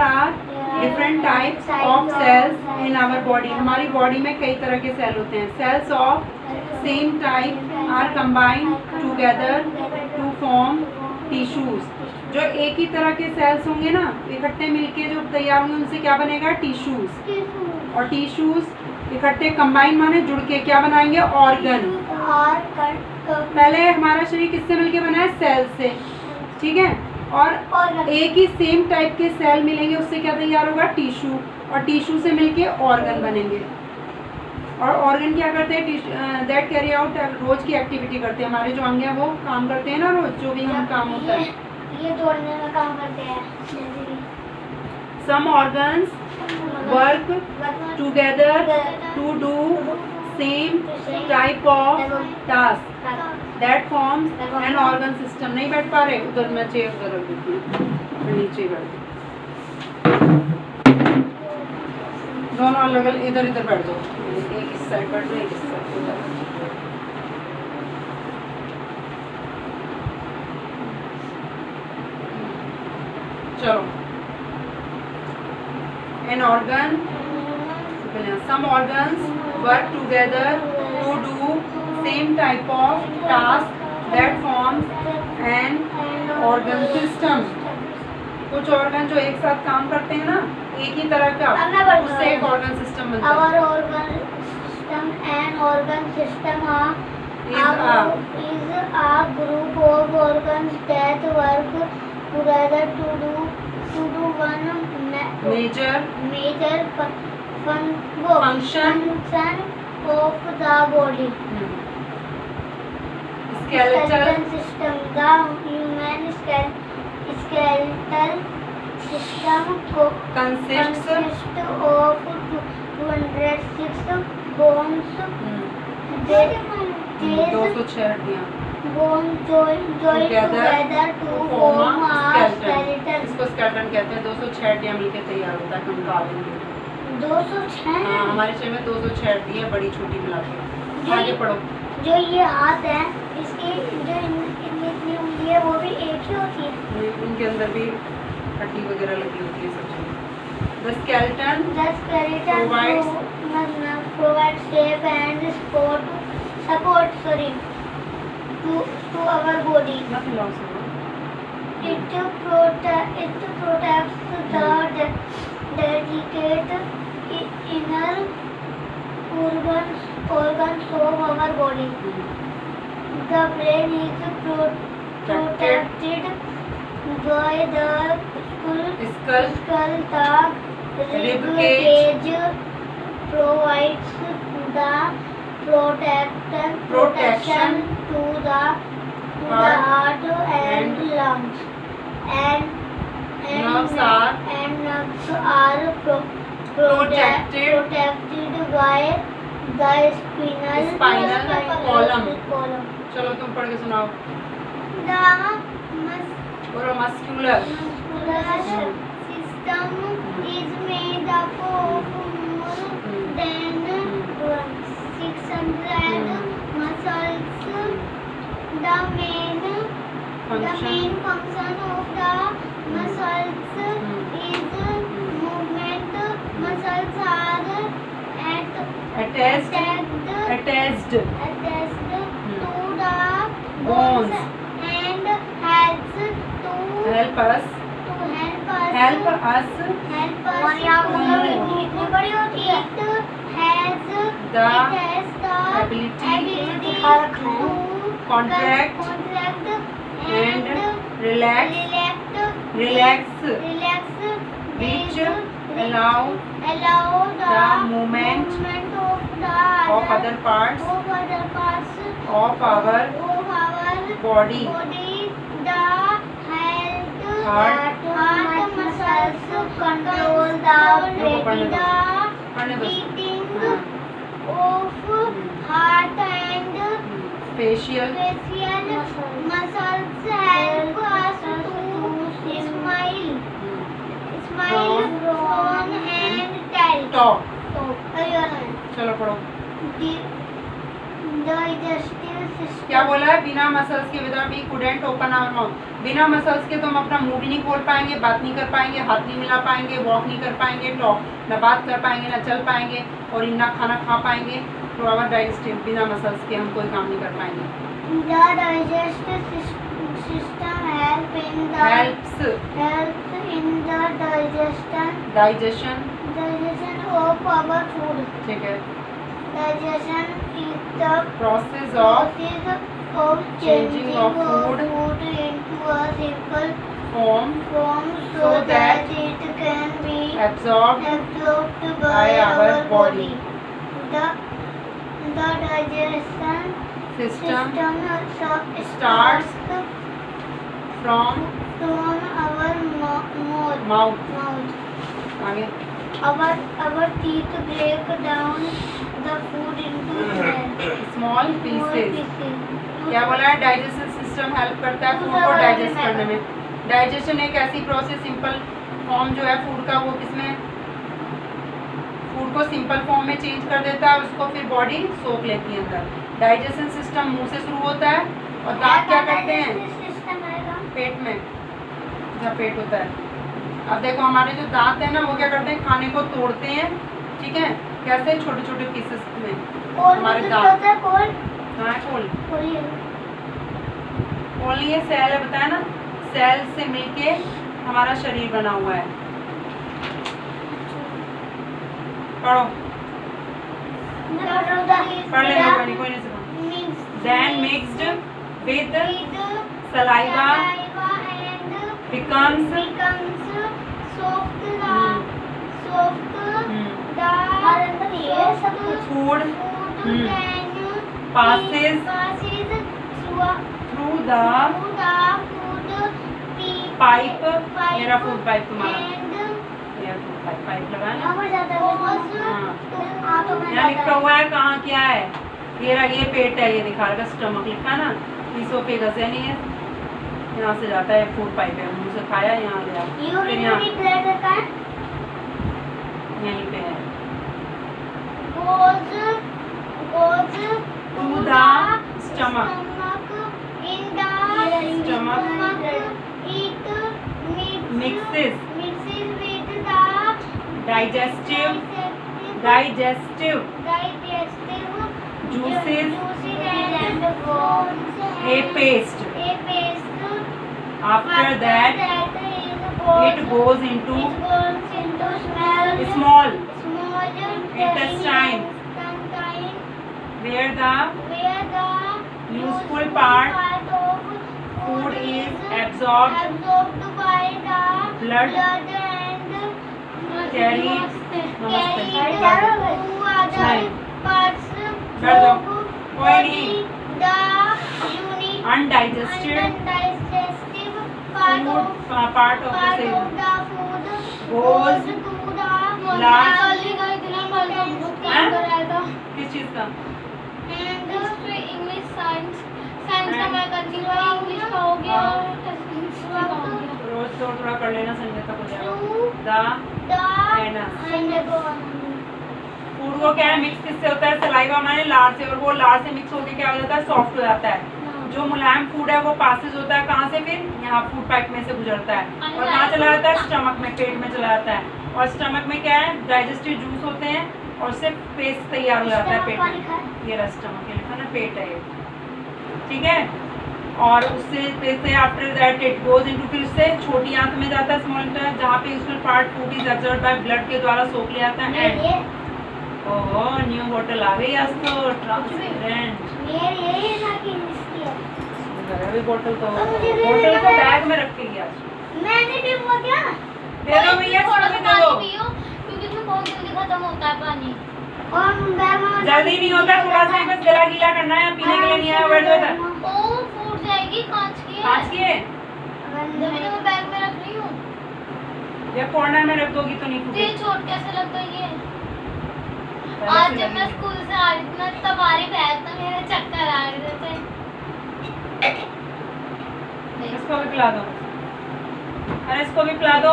Are different types of cells in our body. हमारी body में कई तरह के सेल होते हैं। Cells of same type are combined together to form tissues. जो एक ही तरह के सेल्स होंगे ना, इकट्ठे मिलके जो तैयार होंगे, उनसे क्या बनेगा? टिश्यूज। और टिश्यूज इकट्ठे कंबाइन माने जुड़ के क्या बनाएंगे? ऑर्गन। पहले हमारा शरीर किससे मिलके बना है? सेल से, ठीक है। और एक ही सेम टाइप के सेल मिलेंगे, उससे क्या तैयार होगा? टिश्यू। और टिश्यू से मिलके ऑर्गन बनेंगे। और ऑर्गन क्या करते हैं? दैट कैरी आउट, रोज की एक्टिविटी करते हैं। हमारे जो अंग हैं वो काम करते हैं ना, रोज जो भी हम काम होता है, ये जोड़ने में काम करते हैं। Some organs work together to do same type of task that forms an organ system. नहीं बैठ पा रहे? उधर मैं चेयर पर रख देती हूँ, नीचे बैठ। दोनों अलग अलग इधर इधर बैठ जाओ, एक इस साइड बैठ जाओ, एक इस साइड। चलो, an organ, some organs work together to do same type of task that forms an organ system. कुछ ऑर्गन जो एक साथ काम करते हैं ना, एक ही तरह का, उससे एक ऑर्गन सिस्टम बनता है। Our organ system and organ system is a group of organs that work together to do one major function of the body. Skeletal system, the human skeletal system consists of 206 bones. 206 हड्डियाँ bones join together to form a skeleton. इसको skeleton कहते हैं। 206 हड्डियाँ मिलकर तैयार होता है कंकाल। 206? हाँ, हमारे शरीर में 206 हड्डियाँ, बड़ी छोटी मिला के। आगे पढ़ो। जो ये हाथ है, इसकी जो इतनी उंगली है, वो भी एक ही होती है। उनके अंदर भी हड्डी वगैरह लगी होती है सब चीज़। The skeleton provides shape and support to our body. It protects the delicate inner organs of our body. The brain is protected by the skull. The rib cage provides the protection to the heart and lungs. And nerves are protected by the spinal column. चलो तुम पढ़ के सुनाओ। The muscular system is made up of more than 600 muscles. The main function of the muscles is movement. Muscles are attached to the bones and help us और यहाँ कितनी बड़ी होती है? It has the ability to contract and relax which allow the movement of other parts of our body. The heart muscles control the beating of heart, and facial muscles help us to smile, frown and talk. चलो पढ़ो। digestive system. क्या बोला है? बिना muscles के without we couldn't open our mouth. बिना muscles के तो हम अपना मुंह भी नहीं खोल पाएंगे, बात नहीं कर पाएंगे, हाथ नहीं मिला पाएंगे, वॉक नहीं कर पाएंगे, टॉक ना बात कर पाएंगे, ना चल पाएंगे और ना खाना खा पाएंगे। तो आवर डाइजेस्टिव बिना मसल्स के हम कोई काम नहीं कर पाएंगे। The digestive system helps in the digestion of our food. ठीक है। Digestion is the process of process of changing of food food into a simple form form so so that that it can be absorbed absorbed by by our our body. The digestion system system starts from from our mouth. mouth। आगे Our teeth break down the food into small small pieces. pieces. क्या बोला है? Digestion system help करता है food को digest करने में। Digestion एक ऐसी प्रोसेस, सिंपल फॉर्म जो है फूड का वो किसमें फूड को सिंपल फॉर्म में चेंज कर देता है, उसको फिर बॉडी सोख लेती है अंदर। डाइजेशन सिस्टम मुंह से शुरू होता है और दांत क्या करते हैं? पेट में, जहाँ पेट होता है। अब देखो हमारे जो दांत है ना वो क्या करते हैं? खाने को तोड़ते हैं, ठीक है, कैसे? छोटे छोटे पीसेस में हमारे दांत। हाँ खोल ये सेल है, बताया ना, सेल से मिलके हमारा शरीर बना हुआ है। पढ़ो, पढ़ लेना, कोई नहीं सुना। Then mixed with saliva becomes food passes through the pipe। मेरा फूड पाइप तुम्हारा, मेरा फूड पाइप लगा ना। यहाँ लिखा हुआ है कहाँ क्या है? ये रहा, ये पेट है, ये दिखा रहा, स्टमक लिखा ना, इसोफेगस है नहीं है, यहाँ से जाता है फूड पाइप है, मुंह से खाया यहाँ गया, फिर यहाँ यहीं पे है। To the stomach। Mixes digestive juices a paste। After that it goes into small intestine where the useful part food is absorbed by the blood and carried undigested food part of the cell goes large। किस चीज का? English science का मैं करती हूँ, English का हो गया, रोज थोड़ा कर लेना, संजय तक हो जाएगा। फूड को क्या है? मिक्स किससे होता है? सलाइवा माने लार से, और वो लार से मिक्स होकर क्या हो जाता है? सॉफ्ट हो जाता है। जो मुलायम फूड है वो पासेज होता है कहाँ से? फिर यहाँ फूड पाइप में से गुजरता है और कहाँ चला जाता है? स्टमक में, पेट में चला जाता है। और स्टमक में क्या है? डाइजेस्टिव जूस होते हैं और उससे पेस्ट तैयार हो जाता है पेट में। ये रहा स्टमक, ये लिखा ना, पेट है ये, ठीक है। और उससे after that it goes into, फिर उससे छोटी आंत में जाता है, स्मॉल इंटेस्टाइन, जहाँ पे उसमें part food is absorbed by blood के द्वारा सोख लिया जाता है। एंड ओह न्यू बोतल आ गई आज तो, ट्रांसपेरेंट। अभी बोतल तो बैग में रख के गया। मैंने भी वो क्या दे दो भैया, थोड़ा सा दे दो, क्योंकि इसमें बहुत जल्दी खत्म होता है पानी। और जल्दी नहीं होता, थोड़ा सा बस गला गीला करना है, पीने के लिए नहीं आया। बैठ जाओ, ओ फूट जाएगी, कांच की है। कांच की है, जब मैं बैग में रख रही हूँ। या कॉर्नर में रख दोगी तो नहीं ये फूटेगी। छोट कैसे लग गई है? आज जब मैं स्कूल से आ रही थी ना, तब आ रही बैग तो मेरे चक्कर आ रहे थे। इसको भी पिला दो, अरे इसको भी पिला दो।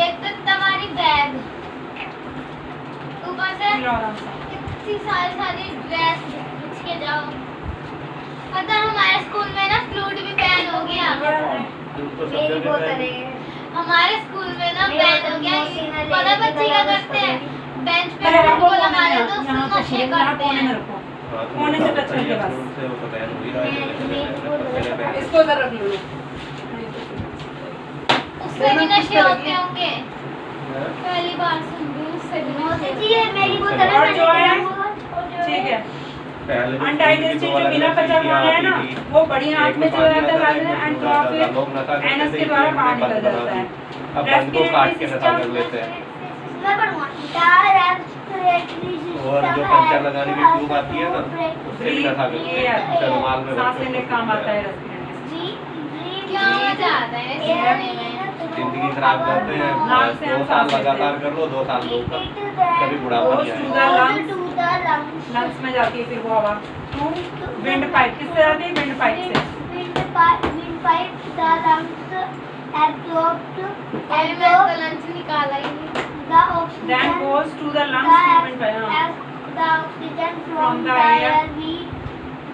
एक तो तुम्हारी बैग, ऊपर से लो आराम से। इतनी सारी ड्रेस खींच के जाओ। पता है हमारे स्कूल में ना फ्लूट भी बैन हो गया। मेरी बहुत हमारे स्कूल में ना बैन हो गया। पता बच्चे क्या करते हैं, बेंच पे रखो, को लगा देते हैं, यहाँ उसको नशे करते कोने में हैं। रखो, कोने से टच करके बस। इसको उधर रख लो। उससे भी नशे होते होंगे। पहली बार सुन रही हूँ, उससे भी नशे। ये मेरी बोतल और जो है, ठीक है, अनडाइजेस्टेड जो बिना पचा खाना है ना, वो बड़ी आंत में चला जाता है एंड वहाँ पे एनस के द्वारा बाहर निकल जाता है। रेस्पिरेटरी सिस्टम मैं पढ़ूंगा। और जो पंचर लगाने की ट्यूब आती है ना, उससे भी नशा करते हैं, रुमाल में सांस लेने का काम आता है रेस्पिरेटरी। क्या मजा आता है जिंदगी खराब करते हैं। 2 साल लगातार कर लो, 2 साल लोग कभी बुढ़ापा नहीं आएगा। लंग्स में जाती है फिर वो हवा टू विंड पाइप। किससे जाती है? विंड पाइप से। लंच निकाला ही नहीं। Then goes to the lungs to wind pipe. The oxygen From from the the air air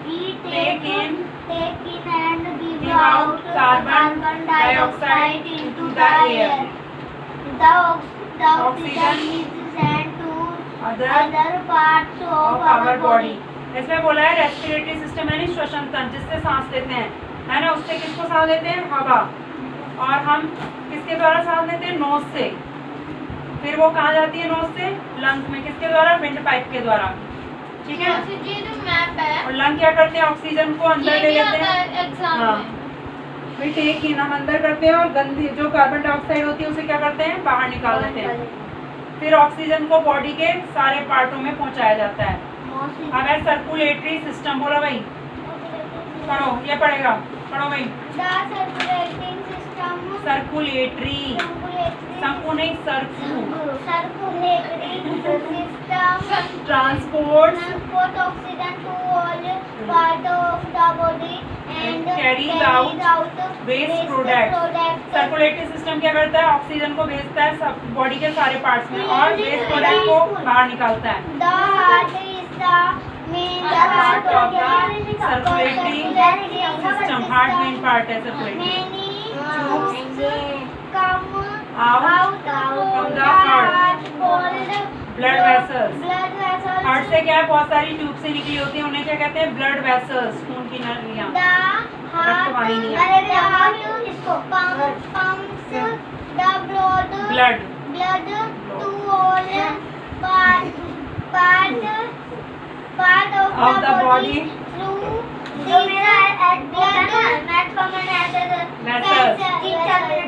we take in and give out out carbon dioxide into the air. The oxygen is sent to other parts of our body. इसमें बोला है respiratory system यानी श्वसन तंत्र, जिससे सांस लेते हैं, है ना। उससे किसको सांस लेते हैं? हवा। और हम किसके द्वारा सांस लेते हैं? नोज से। फिर वो कहाँ जाती है? नोज से लंग्स में। किसके द्वारा? विंड पाइप के द्वारा, ठीक है। ये जो मैप है, और लंग क्या करते हैं? ऑक्सीजन को अंदर ले लेते हैं। एग्जाम हाँ। में। फिर टेक इन हम अंदर करते हैं और गंदी जो कार्बन डाइऑक्साइड होती है उसे क्या करते हैं? बाहर निकाल देते हैं। फिर ऑक्सीजन को बॉडी के सारे पार्टों में पहुंचाया जाता है। अब है सर्कुलेटरी सिस्टम। बोलो भाई, पढ़ो, ये पढ़ेगा, पढ़ो भाई। सर्कुलेटरी, संकु नहीं, सर्कु। Transport oxygen to all part of the body and carries out waste product. Circulatory system क्या करता है? ऑक्सीजन को भेजता है सब बॉडी के सारे पार्ट्स में और वेस्ट प्रोडक्ट को बाहर निकालता है। The heart is the main part of the circulatory system. Heart main part है circulatory. come Out from the heart. called blood vessels. blood vessels. Heart से क्या है? बहुत सारी ट्यूब से निकली होती है, उन्हें क्या कहते हैं? ब्लड वेसल्स, खून की नलियां। The heart pumps the blood to all part of the body through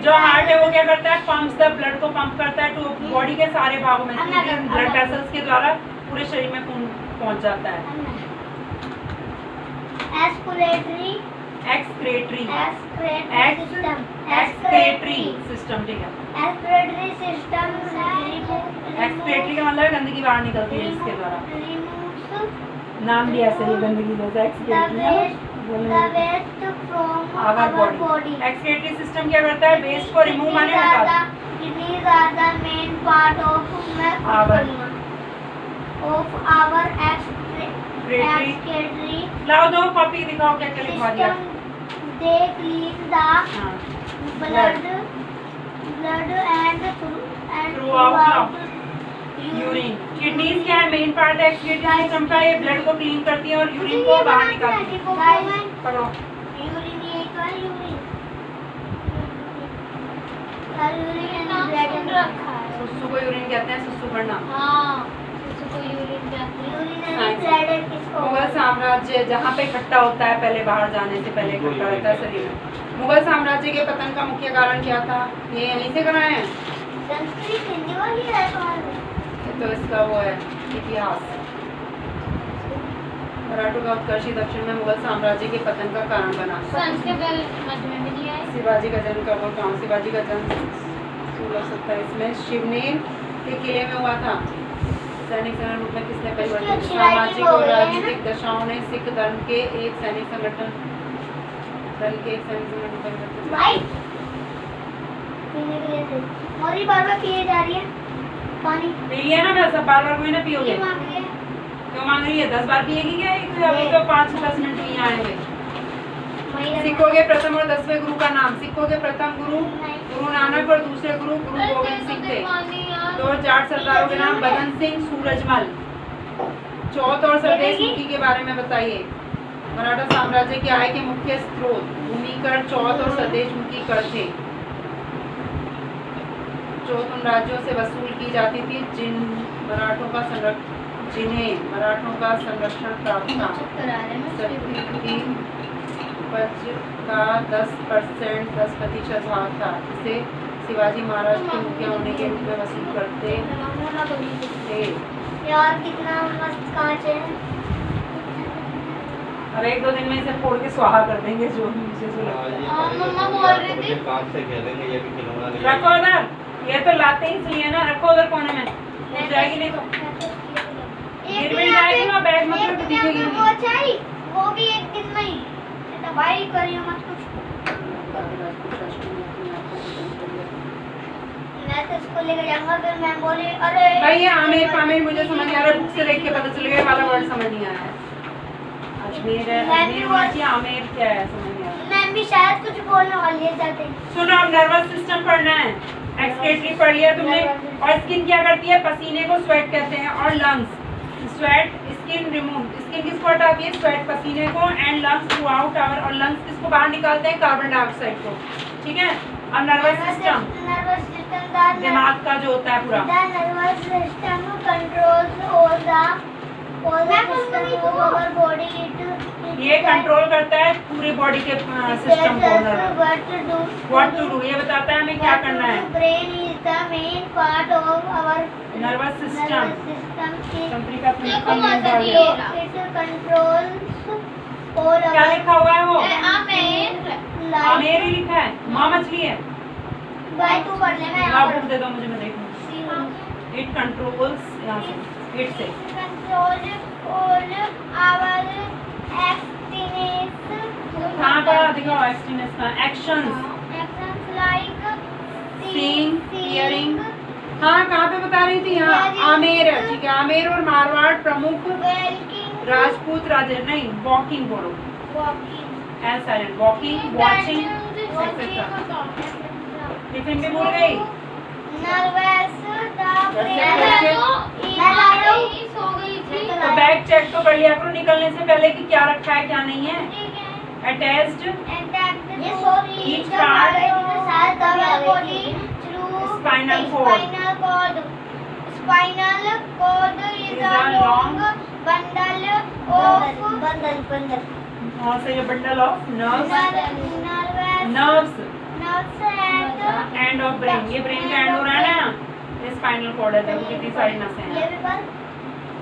जो हार्ट है वो क्या करता है? पंप्स द ब्लड को पंप करता है टू बॉडी के सारे भागों में। ब्लड वेसल्स के द्वारा पूरे शरीर में खून पहुंच जाता है। एक्सक्रेटरी सिस्टम, ठीक है। एक्सक्रेटरी सिस्टम एक्सक्रेटरी का मतलब गंदगी बाहर निकलती है इसके द्वारा। नाम भी ऐसे ही गंदगी देता है आवर बॉडी। एक्सक्रेटरी सिस्टम क्या करता है? वेस्ट को रिमूव माने हटाता है। Kidneys are the main part of our excretory लाओ दो कॉपी दिखाओ क्या क्या लिखवा दिया। system. They clean the हाँ। blood and Throughout urine. Kidneys क्या है? मेन पार्ट है एक्सक्रीटरी सिस्टम का। ये ब्लड को क्लीन करती है और यूरिन को बाहर निकालती है। पढ़ो। यूरिन ये तो है यूरिन रखा है। सुसु को यूरिन कहते हैं, सुसु करना। हाँ, सुसु को यूरिन कहते हैं। मुगल साम्राज्य जहाँ पे इकट्ठा होता है पहले, बाहर जाने से पहले इकट्ठा रहता है शरीर में। मुगल साम्राज्य के पतन का मुख्य कारण क्या था? ये यहीं से कराए हैं। संस्कृत हिंदी वाली है तुम्हारी? तो इसका वो है इतिहास। मराठों का उत्कर्षी दक्षिण में मुगल साम्राज्य के पतन का कारण बना। शिवाजी का जन्म कब हुआ? कहाँ? शिवाजी का जन्म 1627 में शिवनेर के किले में हुआ था। सैनिक संगठन रूप में किसने परिवर्तित? सामाजिक और राजनीतिक दशाओं ने सिख धर्म के एक सैनिक संगठन मोरी बार बार किए जा रही है। पानी पी लिया ना, बस अब बार बार कोई ना पियोगे। ये मांग लिया। क्यों मांग रही है? 10 बार पिएगी क्या? अभी तो 5-10 मिनट में ही आएंगे। वही सिखोगे प्रथम और 10वें गुरु का नाम। सिखोगे प्रथम गुरु गुरु नानक और दूसरे गुरु गुरु गोविंद सिंह थे। तो जाट सरदारों के नाम बदन सिंह, सूरजमल। चौथ और स्वदेश मुखी के बारे में बताइए। मराठा साम्राज्य की आय के मुख्य स्रोत भूमिकर, चौथ और स्वदेश मुखी कर थे। चौथ उन राज्यों से वसूल की जाती थी जिन्हें मराठों का संरक्षण प्राप्त था। उपज का 10% भाग था, जिसे शिवाजी महाराज के मुखिया होने के रूप में वसूल करते थे। यार कितना मस्त कांच है। अब 1-2 दिन में इसे फोड़ के स्वाहा कर देंगे जो नीचे से लगता है। मम्मा बोल रही थी। कांच से खेलेंगे, ये भी खिलौना नहीं। रखो उधर, ये तो लाते ही इसलिए ना, रखो उधर कोने में। हो जाएगी नहीं तो गिर भी जाएगी ना, बैग मतलब तो दिखेगी वो नहीं। चाहिए वो भी एक दिन में ही दवाई करियो मत कुछ। मैं तो इसको लेकर जाऊंगा, फिर मैं बोली अरे भाई ये आमिर पामिर मुझे समझ नहीं आ रहा, बुक से देख के पता चल गया, वाला वर्ड समझ नहीं आ रहा है। अजमेर है, अजमेर होना चाहिए, आमिर क्या है समझ नहीं आ रहा। मैं भी शायद कुछ बोलने वाली है जाते। सुनो, अब नर्वस सिस्टम पढ़ना है। एक्सक्रीटरी पढ़ लिया तुमने। और स्किन क्या करती है? पसीने को स्वेट कहते हैं। और lungs sweat, skin remove, skin किसको हटाती है? स्वेट पसीने को। And lungs through out our, और लंग्स किसको बाहर निकालते हैं? कार्बन डाइऑक्साइड को। ठीक है। अब नर्वस सिस्टम दिमाग का जो होता है पूरा। Nervous system controls all the system of our body. ये कंट्रोल करता है पूरी बॉडी के सिस्टम को। व्हाट टू डू, ये बताता है हमें क्या करना है। Brain is the main part of our nervous system. Company का इट कंट्रोल्स ऑल क्या लिखा हुआ है वो? आमेर ही लिखा है। माँ मछली है। भाई तू पढ़ ले, मैं आप बुक दे दो मुझे, मैं देखूँ। इट कंट्रोल्स, यहाँ से इट से कंट्रोल ऑल आवर एक्टिविटीज। कहाँ पर दिखाओ एक्सट्रीनेस का? Actions like seeing, hearing. हाँ कहाँ पे बता रही थी? यहाँ आमेर है। ठीक है। आमेर और मारवाड़ प्रमुख राजपूत राजा। नहीं, वॉकिंग बोलो, as silent, walking, watching, etcetera. Tiffin भी भूल गई। तो बैग चेक तो कर लिया करो निकलने से पहले कि क्या रखा है क्या नहीं है। Attached each part spinal cord is a long वहाँ से ये bundle of nerves end of brain. ये ब्रेन का एंड हो रहा है ना, ये स्पाइनल कॉर्ड है। देखो कितनी सारी नसें हैं।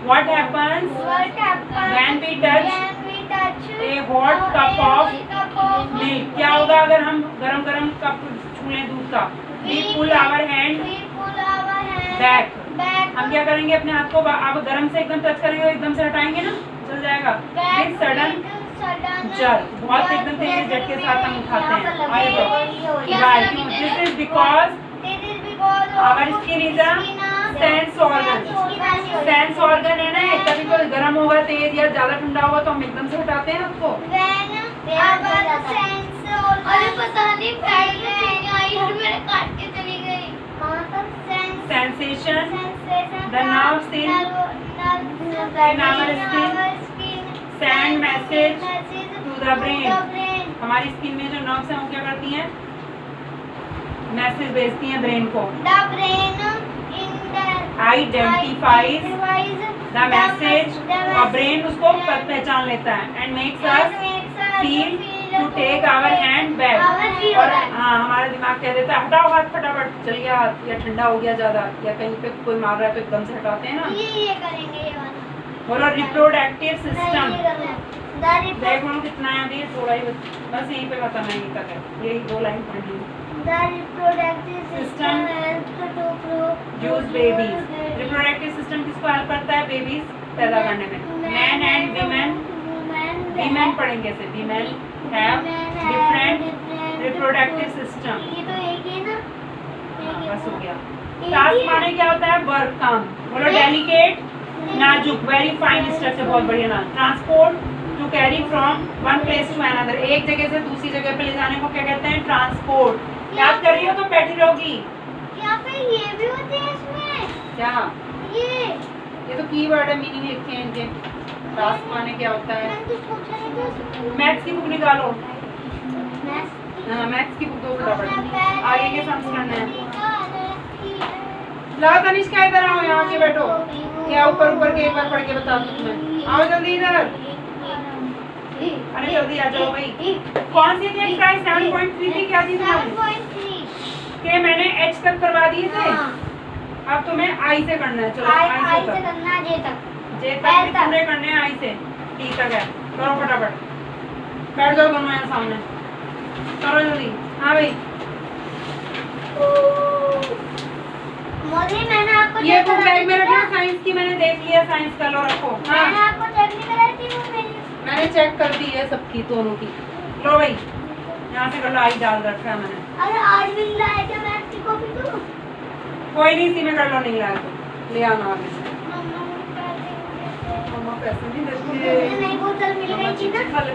What happens when we touch a hot cup of milk? क्या होगा अगर हम गरम कप छू लें दूध का? We pull our hand back. हम क्या करेंगे? अपने हाथ को अब गरम से एकदम टच करेंगे, एकदम से हटाएंगे ना, चल जाएगा। With sudden jerk, बहुत एकदम तेज झटके के साथ हम उठाते हैं। Right. This is because our skin is a sense organ. Sense organ है ना, कभी कोई गर्म होगा तेज या ज्यादा ठंडा होगा तो हम एकदम से हटाते हैं आपको। अरे पता नहीं पैर में चीनी आई और मेरे काट के चली गई। Sensation, the nerves in our skin send message to the brain। हमारी स्किन में जो नर्व्स हैं वो क्या करती हैं? मैसेज भेजती हैं ब्रेन को। The brain identifies the message, और ब्रेन उसको पहचान लेता है। and makes us feel to take our hand back। और हाँ, हमारा दिमाग कह देता है हटाओ हाथ, फटाफट चल गया हाथ, या ठंडा हो गया ज्यादा, या कहीं पे कोई मार रहा है तो एकदम से हटाते हैं ना। ये करेंगे ये वाला। बोलो रिप्रोडक्टिव सिस्टम। The देखो कितना है अभी, थोड़ा ही बस यहीं पे बताना, यहीं तक है, यही 2 लाइन पढ़नी। reproductive system helps to use babies. Reproductive system किसको हेल्प करता है? बेबीज पैदा करने में। मैन एंड वीमेन पढ़ेंगे से। Women have different reproductive system. ये तो एक ही है ना, बस हो गया। टास्क माने क्या होता है? वर्क, काम। बोलो डेलिकेट, नाजुक, वेरी फाइन स्ट्रक्चर, बहुत बढ़िया नाम। Transport, to carry from one place to another, एक जगह से दूसरी जगह पे ले जाने को क्या कहते हैं? ट्रांसपोर्ट। याद कर रही हो तो बैठी रहोगी। यहाँ पे ये भी होते हैं इसमें। क्या? ये तो कीवर्ड है, मीनिंग लिखे हैं इनके। टास्क माने क्या होता है? मैंने तो सोचा नहीं था। मैथ्स की बुक निकालो। मैथ्स हाँ, मैथ्स की बुक दो फटाफट, आगे के सम्स करने हैं। की लाओ तनिष्का, इधर आओ, यहाँ के बैठो। क्या ऊपर ऊपर के एक बार पढ़ के बता दो तुम्हें। आओ जल्दी इधर। अरे जल्दी आ जाओ भाई। कौन सी थी एक्सरसाइज? 7.3 थी, क्या थी तुम्हारी? 7.3 के मैंने एच तक करवा दिए थे। हाँ। अब तुम्हें आई से करना है। चलो आई आई से से करना है, जे तक। जे तक भी पूरे करने हैं, आई से टी तक है। करो फटाफट, बैठ जाओ दोनों यहाँ सामने, करो जल्दी। हाँ भाई, मोदी मैंने आपको ये चेक बुक करा बैग में दी रखना। थी। साइंस की मैंने देख लिया, साइंस का लो रखो। मैंने हाँ, आपको चेक नहीं कराई थी वो मेरी। मैंने चेक कर दी है सबकी, दोनों की। लो भाई, यहाँ से कर लो, आई डाल रखा है मैंने। अरे आज भी लाए थे मैथ की कॉपी तो। कोई नहीं, इसी में कर लो, नहीं लाया तो ले आना आगे से। मम्मा मम्मा पैसे नहीं मुझे देती। नई बोतल मिल मम्मा गई थी ना। चिप्स खा ले।